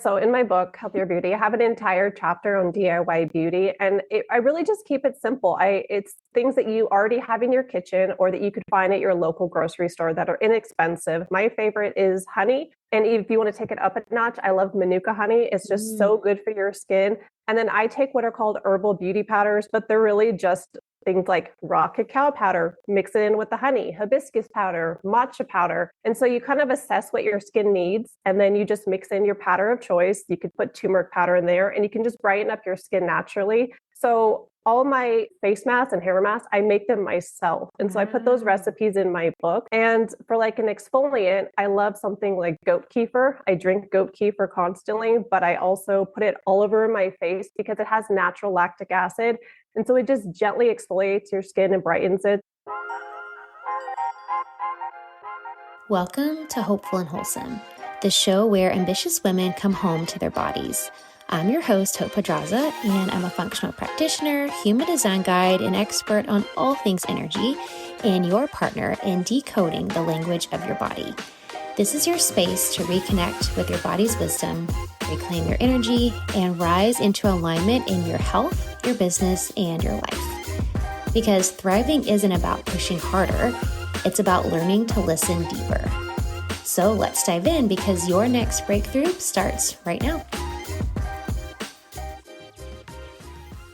So in my book, Healthier Beauty, I have an entire chapter on DIY beauty, and I really just keep it simple. It's things that you already have in your kitchen or that you could find at your local grocery store that are inexpensive. My favorite is honey. And if you want to take it up a notch, I love Manuka honey. It's just so good for your skin. And then I take what are called herbal beauty powders, but they're really just things like raw cacao powder, mix it in with the honey, hibiscus powder, matcha powder. And so you kind of assess what your skin needs, and then you just mix in your powder of choice. You could put turmeric powder in there, and you can just brighten up your skin naturally. So all my face masks and hair masks, I make them myself. And so I put those recipes in my book. And for like an exfoliant, I love something like goat kefir. I drink goat kefir constantly, but I also put it all over my face because it has natural lactic acid. And so it just gently exfoliates your skin and brightens it. Welcome to Hopeful and Wholesome, the show where ambitious women come home to their bodies. I'm your host, Hope Pedraza, and I'm a functional practitioner, human design guide, and expert on all things energy, and your partner in decoding the language of your body. This is your space to reconnect with your body's wisdom, reclaim your energy, and rise into alignment in your health, your business, and your life. Because thriving isn't about pushing harder, it's about learning to listen deeper. So let's dive in because your next breakthrough starts right now.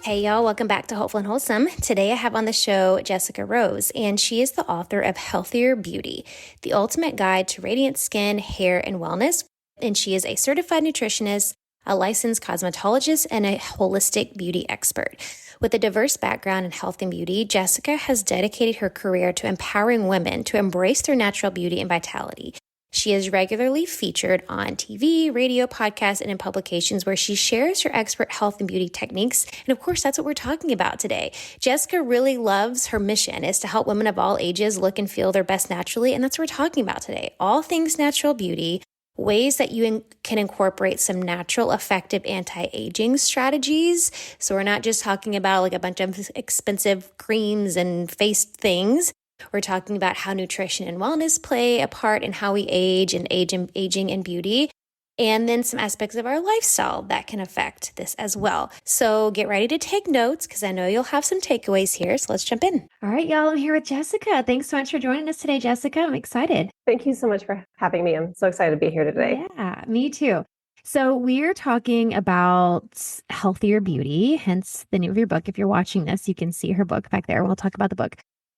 Hey y'all, welcome back to Hopeful and Wholesome. Today I have on the show Jessica Rose, and she is the author of Healthier Beauty, the ultimate guide to radiant skin, hair, and wellness. And she is a certified nutritionist, a licensed cosmetologist, and a holistic beauty expert. With a diverse background in health and beauty, Jessica has dedicated her career to empowering women to embrace their natural beauty and vitality. She is regularly featured on TV, radio, podcasts, and in publications where she shares her expert health and beauty techniques. And of course, that's what we're talking about today. Jessica really loves her mission is to help women of all ages look and feel their best naturally. And that's what we're talking about today. All things natural beauty, ways that you can incorporate some natural, effective anti-aging strategies. So we're not just talking about like a bunch of expensive creams and face things. We're talking about how nutrition and wellness play a part in how we age and aging and beauty, and then some aspects of our lifestyle that can affect this as well. So get ready to take notes because I know you'll have some takeaways here. So let's jump in. All right, y'all, I'm here with Jessica. Thanks so much for joining us today, Jessica. I'm excited. Thank you so much for having me. I'm so excited to be here today. Yeah, me too. So we're talking about Healthier Beauty, hence the name of your book. If you're watching this, you can see her book back there. We'll talk about the book.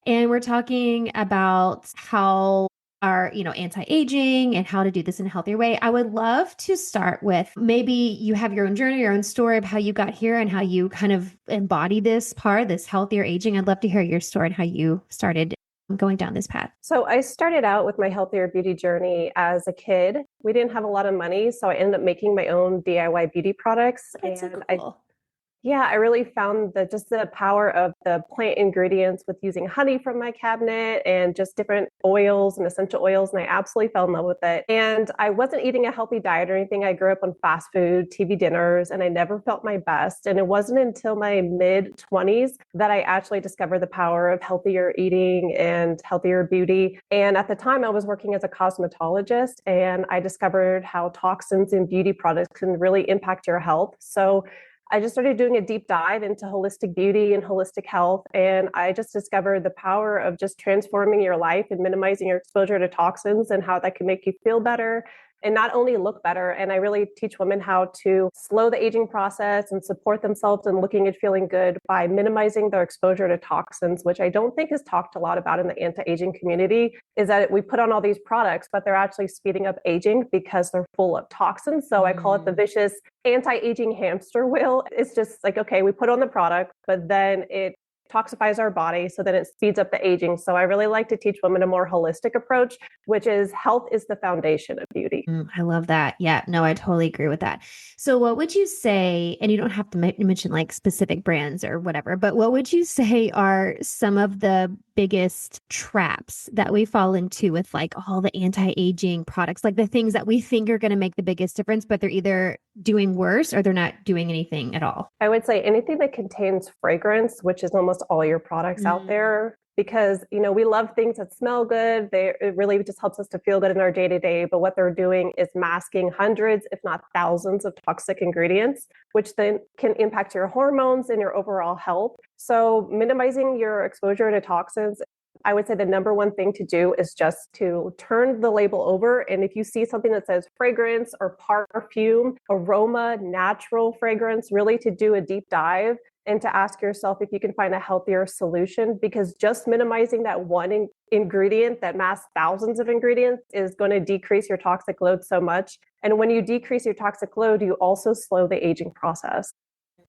And we're talking about how our, anti-aging and how to do this in a healthier way. I would love to start with maybe you have your own journey, your own story of how you got here and how you kind of embody this healthier aging. I'd love to hear your story and how you started going down this path. So I started out with my healthier beauty journey as a kid. We didn't have a lot of money, so I ended up making my own DIY beauty products. That's so cool. I really found just the power of the plant ingredients with using honey from my cabinet and just different oils and essential oils. And I absolutely fell in love with it. And I wasn't eating a healthy diet or anything. I grew up on fast food, TV dinners, and I never felt my best. And it wasn't until my mid-20s that I actually discovered the power of healthier eating and healthier beauty. And at the time, I was working as a cosmetologist, and I discovered how toxins in beauty products can really impact your health. So I just started doing a deep dive into holistic beauty and holistic health. And I just discovered the power of just transforming your life and minimizing your exposure to toxins and how that can make you feel better and not only look better. And I really teach women how to slow the aging process and support themselves in looking and feeling good by minimizing their exposure to toxins, which I don't think is talked a lot about in the anti-aging community, is that we put on all these products, but they're actually speeding up aging because they're full of toxins. So I call it the vicious anti-aging hamster wheel. It's just like, okay, we put on the product, but then it toxifies our body, so then it speeds up the aging. So I really like to teach women a more holistic approach, which is health is the foundation of beauty. I love that. Yeah, no, I totally agree with that. So what would you say, and you don't have to mention like specific brands or whatever, but what would you say are some of the biggest traps that we fall into with like all the anti-aging products, like the things that we think are going to make the biggest difference, but they're either doing worse or they're not doing anything at all? I would say anything that contains fragrance, which is almost all your products out there, because, we love things that smell good. It really just helps us to feel good in our day to day. But what they're doing is masking hundreds, if not thousands, of toxic ingredients, which then can impact your hormones and your overall health. So minimizing your exposure to toxins, I would say the number one thing to do is just to turn the label over. And if you see something that says fragrance or perfume, aroma, natural fragrance, really to do a deep dive and to ask yourself if you can find a healthier solution, because just minimizing that one ingredient that masks thousands of ingredients is going to decrease your toxic load so much. And when you decrease your toxic load, you also slow the aging process.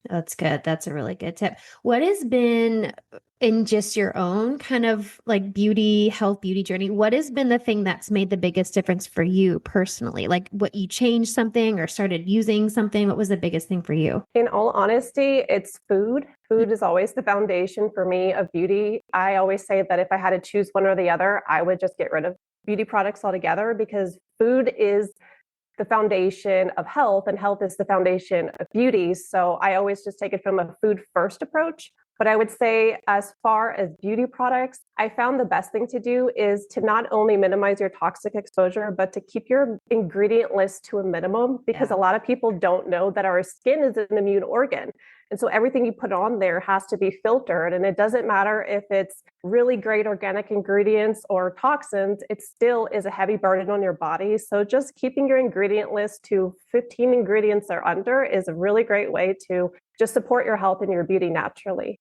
That's good. That's a really good tip. What has been in just your own kind of like beauty journey? What has been the thing that's made the biggest difference for you personally? Like what you changed something or started using something? What was the biggest thing for you? In all honesty, it's food. Food is always the foundation for me of beauty. I always say that if I had to choose one or the other, I would just get rid of beauty products altogether, because food is the foundation of health and health is the foundation of beauty. So I always just take it from a food first approach. But I would say, as far as beauty products, I found the best thing to do is to not only minimize your toxic exposure, but to keep your ingredient list to a minimum, because a lot of people don't know that our skin is an immune organ. And so everything you put on there has to be filtered. And it doesn't matter if it's really great organic ingredients or toxins, it still is a heavy burden on your body. So just keeping your ingredient list to 15 ingredients or under is a really great way to just support your health and your beauty naturally.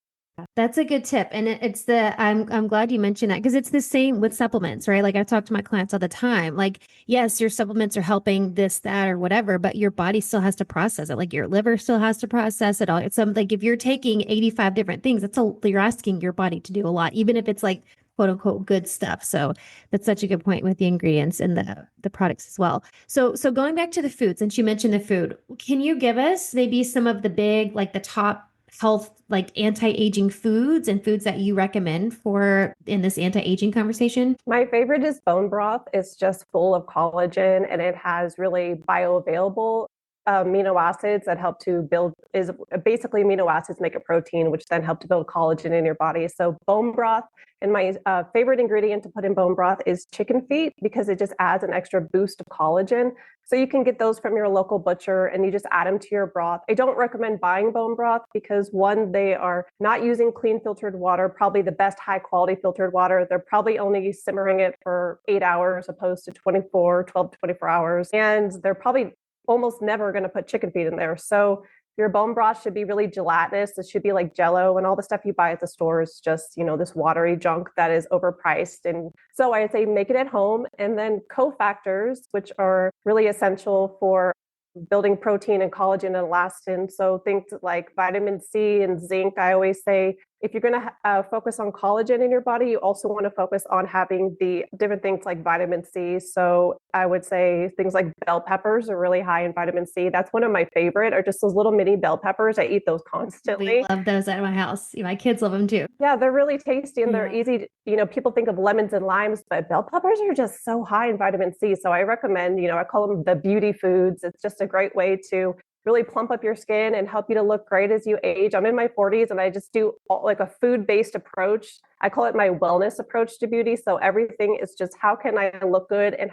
That's a good tip. And I'm glad you mentioned that because it's the same with supplements, right? Like I talk to my clients all the time. Like, yes, your supplements are helping this, that, or whatever, but your body still has to process it. Like your liver still has to process it all. It's like if you're taking 85 different things, you're asking your body to do a lot, even if it's like quote unquote good stuff. So that's such a good point with the ingredients and the products as well. So going back to the food, since you mentioned the food, can you give us maybe some of the big, like the top health, like anti-aging foods and foods that you recommend for in this anti-aging conversation? My favorite is bone broth. It's just full of collagen and it has really bioavailable amino acids that help to build, is basically amino acids make a protein, which then help to build collagen in your body. So bone broth. And my favorite ingredient to put in bone broth is chicken feet, because it just adds an extra boost of collagen. So you can get those from your local butcher and you just add them to your broth. I don't recommend buying bone broth because, one, they are not using clean filtered water, probably the best high quality filtered water. They're probably only simmering it for 8 hours opposed to 12 to 24 hours. And they're probably almost never going to put chicken feet in there. So your bone broth should be really gelatinous. It should be like Jello, and all the stuff you buy at the store is just, this watery junk that is overpriced. And so I'd say make it at home. And then cofactors, which are really essential for building protein and collagen and elastin. So things like vitamin C and zinc. I always say, if you're going to focus on collagen in your body, you also want to focus on having the different things like vitamin C. So I would say things like bell peppers are really high in vitamin C. That's one of my favorite, or just those little mini bell peppers. I eat those constantly. We love those at my house. My kids love them too. Yeah, they're really tasty and they're easy. People think of lemons and limes, but bell peppers are just so high in vitamin C. So I recommend, I call them the beauty foods. It's just a great way to really plump up your skin and help you to look great as you age. I'm in my 40s and I just do like a food-based approach. I call it my wellness approach to beauty. So everything is just, how can I look good and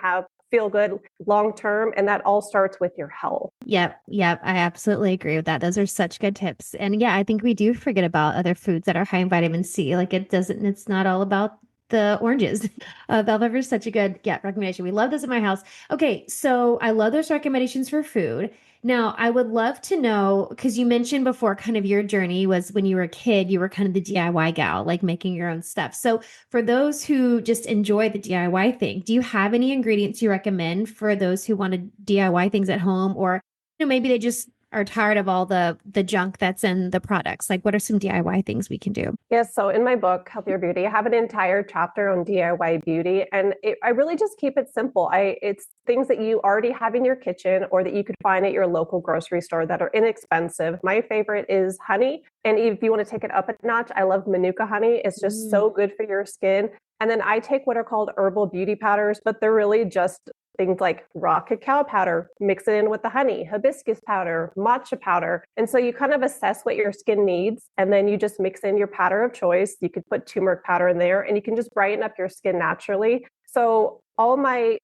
feel good long term? And that all starts with your health. Yep. I absolutely agree with that. Those are such good tips. And yeah, I think we do forget about other foods that are high in vitamin C. Like it's not all about the oranges. Bell pepper is such a good recommendation. We love this in my house. Okay, so I love those recommendations for food. Now, I would love to know, because you mentioned before kind of your journey was when you were a kid, you were kind of the DIY gal, like making your own stuff. So for those who just enjoy the DIY thing, do you have any ingredients you recommend for those who want to DIY things at home? Or maybe they just are tired of all the junk that's in the products. Like, what are some DIY things we can do? Yes. So in my book, Healthier Beauty, I have an entire chapter on DIY beauty. And I really just keep it simple. It's things that you already have in your kitchen or that you could find at your local grocery store that are inexpensive. My favorite is honey. And if you want to take it up a notch, I love Manuka honey. It's just so good for your skin. And then I take what are called herbal beauty powders, but they're really just things like raw cacao powder, mix it in with the honey, hibiscus powder, matcha powder. And so you kind of assess what your skin needs, and then you just mix in your powder of choice. You could put turmeric powder in there, and you can just brighten up your skin naturally. So all my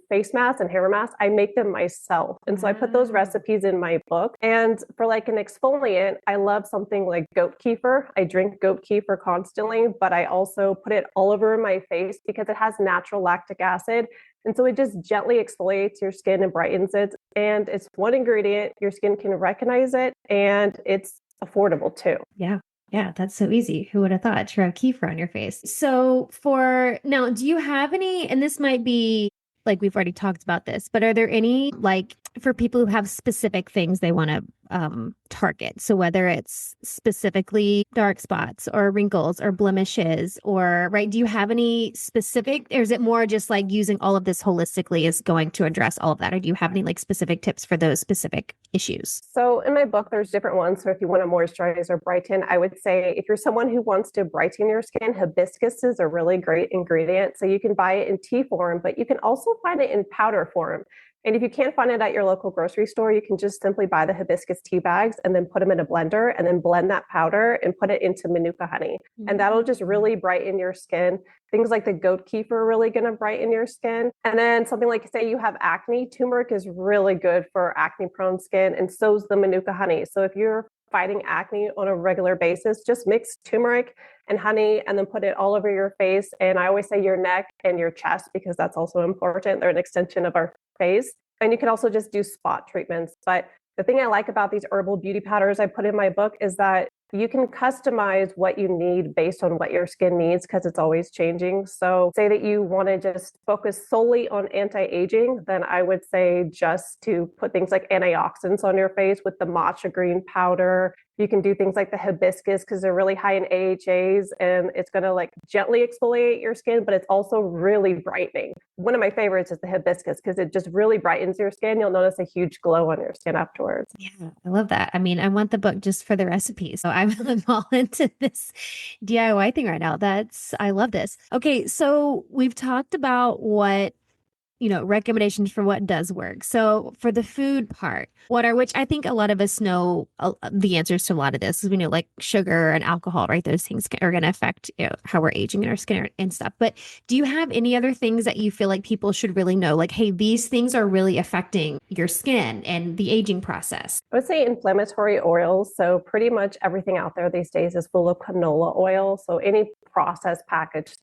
face masks and hair masks, I make them myself. And so I put those recipes in my book. And for like an exfoliant, I love something like goat kefir. I drink goat kefir constantly, but I also put it all over my face because it has natural lactic acid. And so it just gently exfoliates your skin and brightens it. And it's one ingredient, your skin can recognize it, and it's affordable too. Yeah. Yeah, that's so easy. Who would have thought to have kefir on your face? So for now, do you have any, and this might be like we've already talked about this, but are there any like for people who have specific things they want to target? So whether it's specifically dark spots or wrinkles or blemishes or right, do you have any specific, or is it more just like using all of this holistically is going to address all of that? Or do you have any like specific tips for those specific issues? So in my book, there's different ones. So if you want to moisturize or brighten, I would say if you're someone who wants to brighten your skin, hibiscus is a really great ingredient. So you can buy it in tea form, but you can also find it in powder form. And if you can't find it at your local grocery store, you can just simply buy the hibiscus tea bags and then put them in a blender and then blend that powder and put it into manuka honey. And that'll just really brighten your skin. Things like the goat kefir are really going to brighten your skin. And then something like, say you have acne, turmeric is really good for acne prone skin, and so's the manuka honey. So if you're fighting acne on a regular basis, just mix turmeric and honey and then put it all over your face. And I always say your neck and your chest because that's also important. They're an extension of our face. And you can also just do spot treatments. But the thing I like about these herbal beauty powders I put in my book is that you can customize what you need based on what your skin needs because it's always changing. So say that you want to just focus solely on anti-aging, then I would say just to put things like antioxidants on your face with the matcha green powder. You can do things like the hibiscus because they're really high in AHAs and it's going to like gently exfoliate your skin, but it's also really brightening. One of my favorites is the hibiscus because it just really brightens your skin. You'll notice a huge glow on your skin afterwards. Yeah, I love that. I mean, I want the book just for the recipes. So I'm all into this DIY thing right now. I love this. Okay, so we've talked about what recommendations for what does work. So for the food part, which I think a lot of us know the answers to a lot of this. We know like sugar and alcohol, right? Those things are going to affect how we're aging in our skin and stuff. But do you have any other things that you feel like people should really know? Like, hey, these things are really affecting your skin and the aging process. I would say inflammatory oils. So pretty much everything out there these days is full of canola oil. So any processed packaged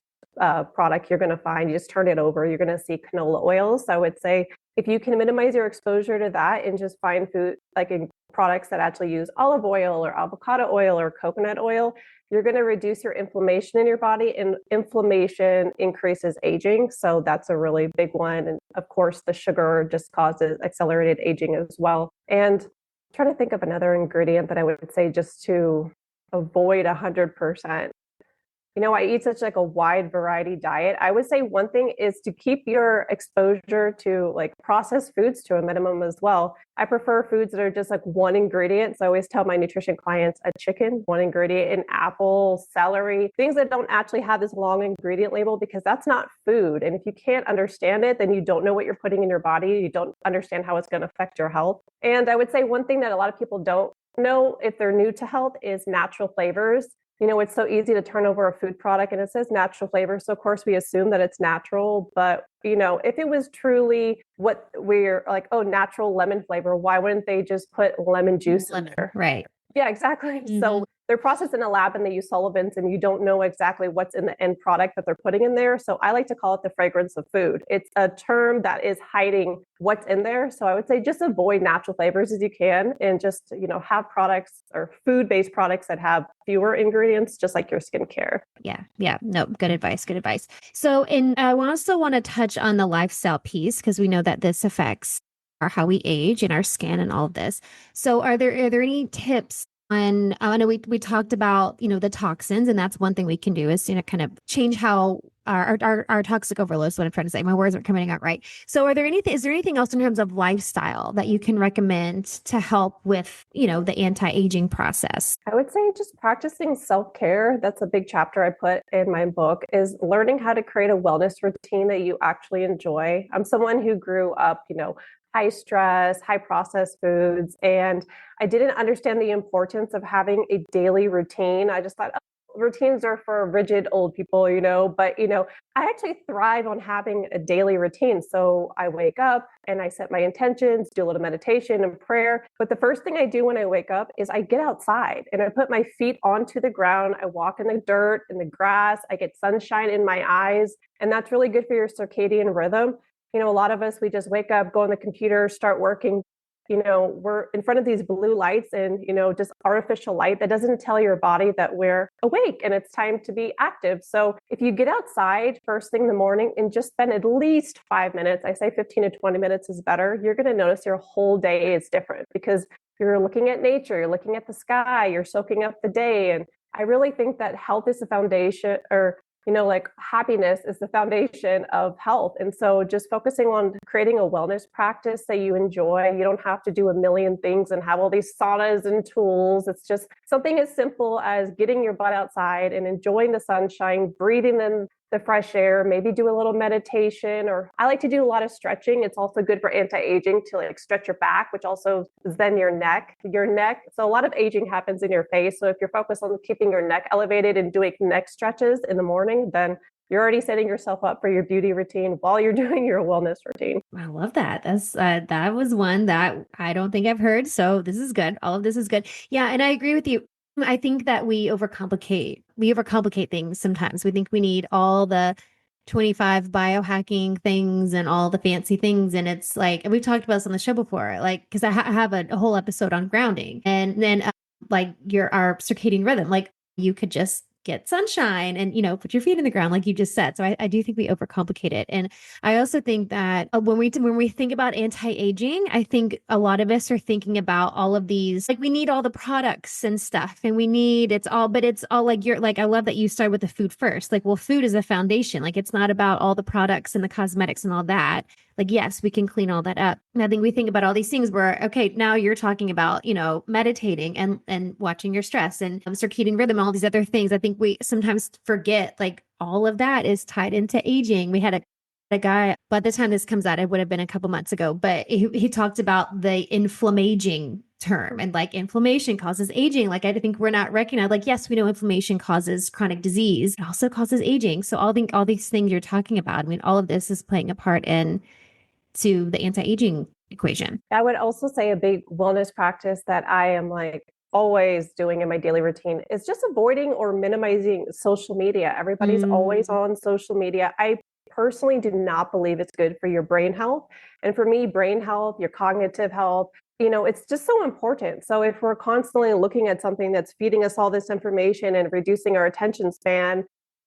product you're going to find, you just turn it over, you're going to see canola oils. So I would say if you can minimize your exposure to that and just find food like in products that actually use olive oil or avocado oil or coconut oil, you're going to reduce your inflammation in your body, and inflammation increases aging. So that's a really big one. And of course, the sugar just causes accelerated aging as well. And I'm trying to think of another ingredient that I would say just to avoid 100%. I eat such like a wide variety diet. I would say one thing is to keep your exposure to like processed foods to a minimum as well. I prefer foods that are just like one ingredient. So I always tell my nutrition clients a chicken, one ingredient, an apple, celery, things that don't actually have this long ingredient label because that's not food. And if you can't understand it, then you don't know what you're putting in your body. You don't understand how it's going to affect your health. And I would say one thing that a lot of people don't know if they're new to health is natural flavors. It's so easy to turn over a food product and it says natural flavor. So of course we assume that it's natural, but if it was truly what we're like, oh, natural lemon flavor, why wouldn't they just put lemon juice in there? Right. Yeah, exactly. Mm-hmm. So they're processed in a lab and they use solvents and you don't know exactly what's in the end product that they're putting in there. So I like to call it the fragrance of food. It's a term that is hiding what's in there. So I would say just avoid natural flavors as you can and just, have products or food-based products that have fewer ingredients, just like your skincare. Yeah. Yeah. No, good advice. Good advice. So, and I also want to touch on the lifestyle piece because we know that this affects how we age and our skin and all of this. So are there any tips And I know we talked about, the toxins, and that's one thing we can do is, kind of change how our toxic overload is what I'm trying to say. My words aren't coming out right. So is there anything else in terms of lifestyle that you can recommend to help with, the anti-aging process? I would say just practicing self-care. That's a big chapter I put in my book is learning how to create a wellness routine that you actually enjoy. I'm someone who grew up, high stress, high processed foods, and I didn't understand the importance of having a daily routine. I just thought, oh, routines are for rigid old people, but I actually thrive on having a daily routine. So I wake up and I set my intentions, do a little meditation and prayer. But the first thing I do when I wake up is I get outside and I put my feet onto the ground. I walk in the dirt, in the grass. I get sunshine in my eyes. And that's really good for your circadian rhythm. A lot of us, we just wake up, go on the computer, start working. We're in front of these blue lights and, just artificial light that doesn't tell your body that we're awake and it's time to be active. So if you get outside first thing in the morning and just spend at least 5 minutes, I say 15 to 20 minutes is better, you're going to notice your whole day is different because you're looking at nature, you're looking at the sky, you're soaking up the day. And I really think that health is the foundation, or like happiness is the foundation of health. And so just focusing on creating a wellness practice that you enjoy. You don't have to do a million things and have all these saunas and tools. It's just something as simple as getting your butt outside and enjoying the sunshine, breathing in the fresh air, maybe do a little meditation, or I like to do a lot of stretching. It's also good for anti-aging to like stretch your back, which also is then your neck. So a lot of aging happens in your face. So if you're focused on keeping your neck elevated and doing neck stretches in the morning, then you're already setting yourself up for your beauty routine while you're doing your wellness routine. I love that. That was one that I don't think I've heard. So this is good. All of this is good. Yeah, and I agree with you. I think that we overcomplicate things sometimes. We think we need all the 25 biohacking things and all the fancy things. And it's like, and we've talked about this on the show before, like, because I have a whole episode on grounding and then like our circadian rhythm. Like you could just get sunshine and, put your feet in the ground, like you just said. So I do think we overcomplicate it. And I also think that when we think about anti-aging, I think a lot of us are thinking about all of these, like we need all the products and stuff and but it's all like I love that you start with the food first. Like, well, food is a foundation. Like it's not about all the products and the cosmetics and all that. Like, yes, we can clean all that up. And I think we think about all these things where, okay, now you're talking about, meditating and watching your stress and circadian rhythm, all these other things. I think we sometimes forget like all of that is tied into aging. We had a guy, by the time this comes out, it would have been a couple months ago, but he talked about the inflammaging term and like inflammation causes aging. Like I think we're not recognized. Like, yes, we know inflammation causes chronic disease. It also causes aging. So all these things you're talking about, I mean, all of this is playing a part in to the anti-aging equation. I would also say a big wellness practice that I am like always doing in my daily routine is just avoiding or minimizing social media. Everybody's always on social media. I personally do not believe it's good for your brain health. And for me, brain health, your cognitive health, it's just so important. So if we're constantly looking at something that's feeding us all this information and reducing our attention span,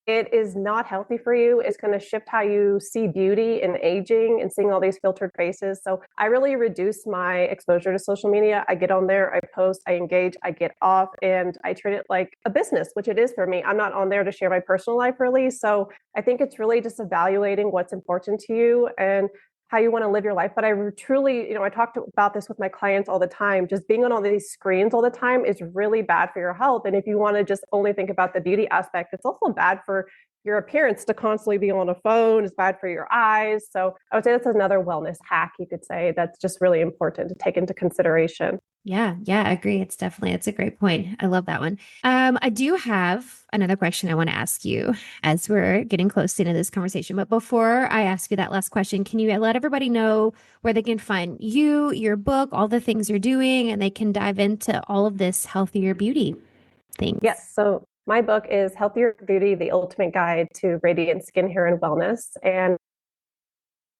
it is not healthy for you. It's going to shift how you see beauty and aging and seeing all these filtered faces. So I really reduce my exposure to social media. I get on there, I post, I engage, I get off, and I treat it like a business, which it is for me. I'm not on there to share my personal life really. So I think it's really just evaluating what's important to you and how you want to live your life. But I truly, I talked about this with my clients all the time. Just being on all these screens all the time is really bad for your health. And if you want to just only think about the beauty aspect, it's also bad for your appearance to constantly be on a phone. It's bad for your eyes. So I would say that's another wellness hack you could say that's just really important to take into consideration. Yeah, I agree. It's a great point. I love that one. I do have another question I want to ask you as we're getting close to the end of this conversation. But before I ask you that last question, can you let everybody know where they can find you, your book, all the things you're doing, and they can dive into all of this healthier beauty things? Yes. So my book is Healthier Beauty, the Ultimate Guide to Radiant Skin, Hair, and Wellness. And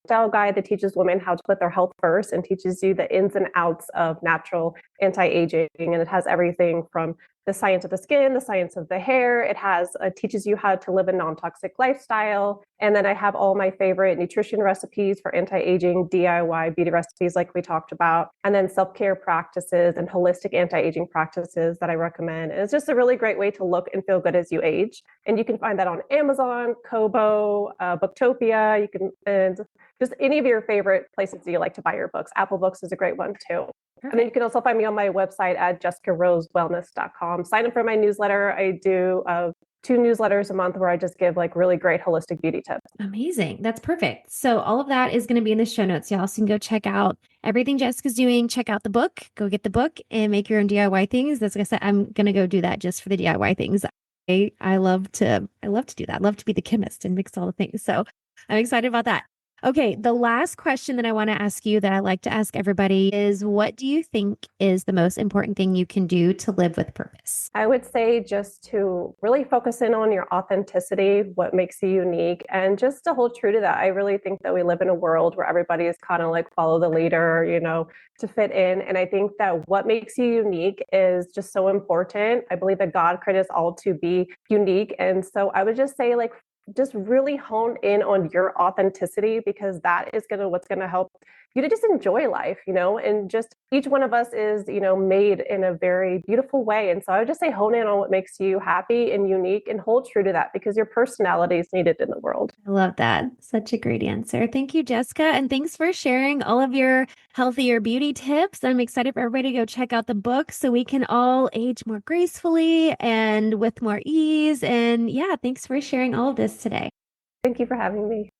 style guide that teaches women how to put their health first and teaches you the ins and outs of natural anti-aging. And it has everything from the science of the skin, the science of the hair. It has teaches you how to live a non-toxic lifestyle. And then I have all my favorite nutrition recipes for anti-aging, DIY beauty recipes like we talked about, and then self-care practices and holistic anti-aging practices that I recommend. And it's just a really great way to look and feel good as you age. And you can find that on Amazon, Kobo, Booktopia. You can, and just any of your favorite places that you like to buy your books. Apple Books is a great one too. Perfect. And then you can also find me on my website at jessicarosewellness.com. Sign up for my newsletter. I do 2 newsletters a month where I just give like really great holistic beauty tips. Amazing. That's perfect. So all of that is going to be in the show notes, y'all. So you can go check out everything Jessica's doing. Check out the book. Go get the book and make your own DIY things. That's like I said, I'm going to go do that just for the DIY things. I love to do that. I love to be the chemist and mix all the things. So I'm excited about that. Okay, the last question that I want to ask you that I like to ask everybody is, what do you think is the most important thing you can do to live with purpose? I would say just to really focus in on your authenticity, what makes you unique, and just to hold true to that. I really think that we live in a world where everybody is kind of like follow the leader, to fit in. And I think that what makes you unique is just so important. I believe that God created us all to be unique. And so I would just say, like, just really hone in on your authenticity, because that is what's going to help you to just enjoy life, and just each one of us is, made in a very beautiful way. And so I would just say hone in on what makes you happy and unique and hold true to that, because your personality is needed in the world. I love that. Such a great answer. Thank you, Jessica. And thanks for sharing all of your healthier beauty tips. I'm excited for everybody to go check out the book so we can all age more gracefully and with more ease. And yeah, thanks for sharing all of this today. Thank you for having me.